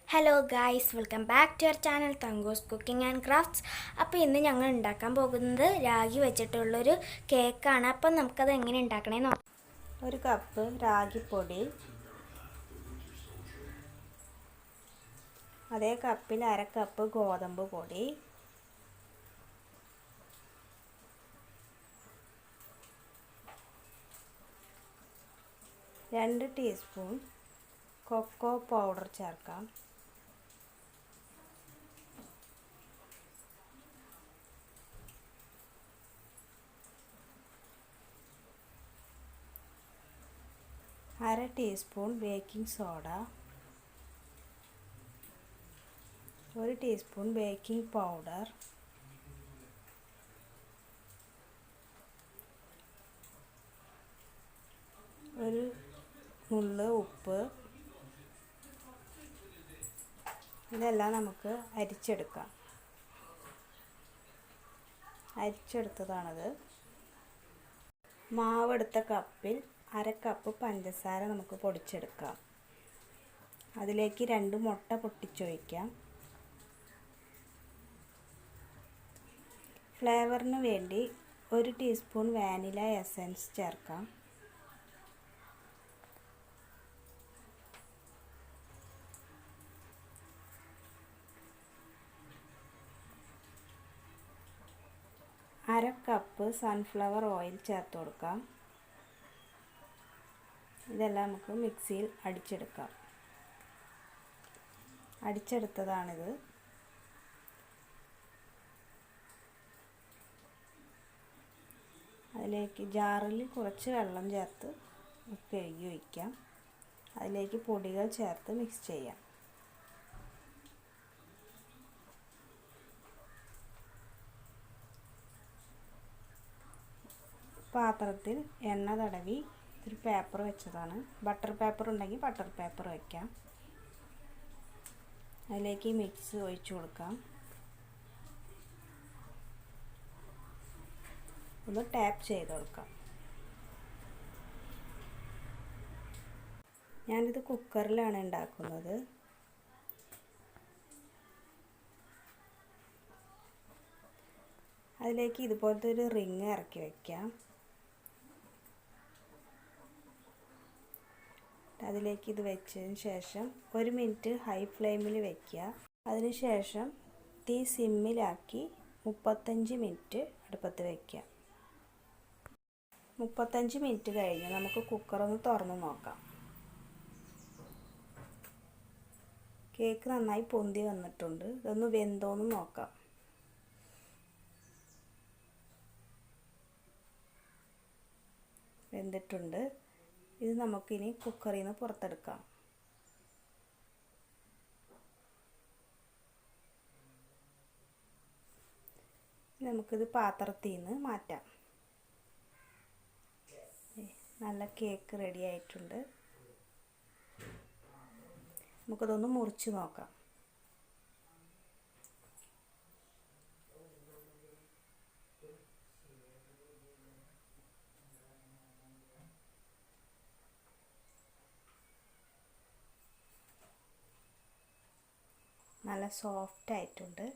Hello guys, welcome back to our channel Thangus cooking and crafts. അപ്പോൾ ഇന്ന് ഞങ്ങൾ ഉണ്ടാക്കാൻ പോകുന്നത് രാഗി വെച്ചിട്ടുള്ളൊരു കേക്കാണ്. അപ്പം നമുക്കത് എങ്ങനെ ഉണ്ടാക്കണേ നോക്കാം. ഒരു കപ്പ് രാഗിപ്പൊടി, അതേ കപ്പിൽ അര കപ്പ് ഗോതമ്പ് പൊടി, രണ്ട് ടീസ്പൂൺ കൊക്കോ പൗഡർ ചേർക്കാം. അര ടീസ്പൂൺ ബേക്കിംഗ് സോഡ, ഒരു ടീസ്പൂൺ ബേക്കിംഗ് പൗഡർ, ഒരു നുള്ള് ഉപ്പ്. ഇതെല്ലാം നമുക്ക് അരിച്ചെടുക്കാം. അരിച്ചെടുത്തതാണത്. മാവെടുത്ത കപ്പിൽ അര കപ്പ് പഞ്ചസാര നമുക്ക് പൊടിച്ചെടുക്കാം. അതിലേക്ക് 2 മുട്ട പൊട്ടിച്ചൊഴിക്കാം. ഫ്ലേവറിന് വേണ്ടി 1 ടീസ്പൂൺ വാനില എസൻസ് ചേർക്കാം. അര കപ്പ് സൺഫ്ലവർ ഓയിൽ ചേർത്ത് കൊടുക്കാം. ഇതെല്ലാം നമുക്ക് മിക്സിയിൽ അടിച്ചെടുക്കാം. അടിച്ചെടുത്തതാണിത്. അതിലേക്ക് ജാറിൽ കുറച്ച് വെള്ളം ചേർത്ത് കഴുകി വയ്ക്കാം. അതിലേക്ക് പൊടികൾ ചേർത്ത് മിക്സ് ചെയ്യാം. പാത്രത്തിൽ എണ്ണ തടവി ഒരു പേപ്പർ വെച്ചതാണ്. ബട്ടർ പേപ്പർ ഉണ്ടെങ്കിൽ ബട്ടർ പേപ്പർ വയ്ക്കാം. അതിലേക്ക് മിക്സ് ഒഴിച്ചു കൊടുക്കാം. ഒന്ന് ടാപ്പ് ചെയ്ത് കൊടുക്കാം. ഞാനിത് കുക്കറിലാണ് ഉണ്ടാക്കുന്നത്. അതിലേക്ക് ഇതുപോലത്തെ ഒരു റിങ് ഇറക്കി വയ്ക്കാം. അതിലേക്ക് ഇത് വെച്ചതിന് ശേഷം 1 മിനിറ്റ് ഹൈ ഫ്ലെയിമിൽ വയ്ക്കുക. അതിനുശേഷം തീ സിമ്മിലാക്കി 35 മിനിറ്റ് അടുപ്പത്ത് വയ്ക്കുക. 35 മിനിറ്റ് കഴിഞ്ഞ് നമുക്ക് കുക്കറൊന്ന് തുറന്ന് നോക്കാം. കേക്ക് നന്നായി പൊന്തി വന്നിട്ടുണ്ട്. ഇതൊന്ന് വെന്തോന്ന് നോക്കാം. വെന്തിട്ടുണ്ട്. ഇത് നമുക്കിനി കുക്കറിൽ നിന്ന് പുറത്തെടുക്കാം. നമുക്കിത് പാത്രത്തിൽ നിന്ന് മാറ്റാം. നല്ല കേക്ക് റെഡി ആയിട്ടുണ്ട്. നമുക്കിതൊന്ന് മുറിച്ച് നോക്കാം. നല്ല സോഫ്റ്റ് ആയിട്ടുണ്ട്.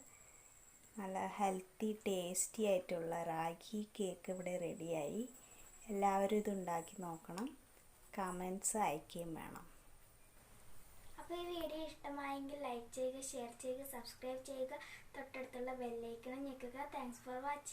നല്ല ഹെൽത്തി ടേസ്റ്റി ആയിട്ടുള്ള റാഗി കേക്ക് ഇവിടെ റെഡിയായി. എല്ലാവരും ഇത് ഉണ്ടാക്കി നോക്കണം. കമൻറ്റ്സ് അയക്കുകയും വേണം. അപ്പോൾ ഈ വീഡിയോ ഇഷ്ടമായെങ്കിൽ ലൈക്ക് ചെയ്യുക, ഷെയർ ചെയ്യുക, സബ്സ്ക്രൈബ് ചെയ്യുക, തൊട്ടടുത്തുള്ള ബെല്ലൈക്കൺ ഞെക്കുക. Thanks for watching.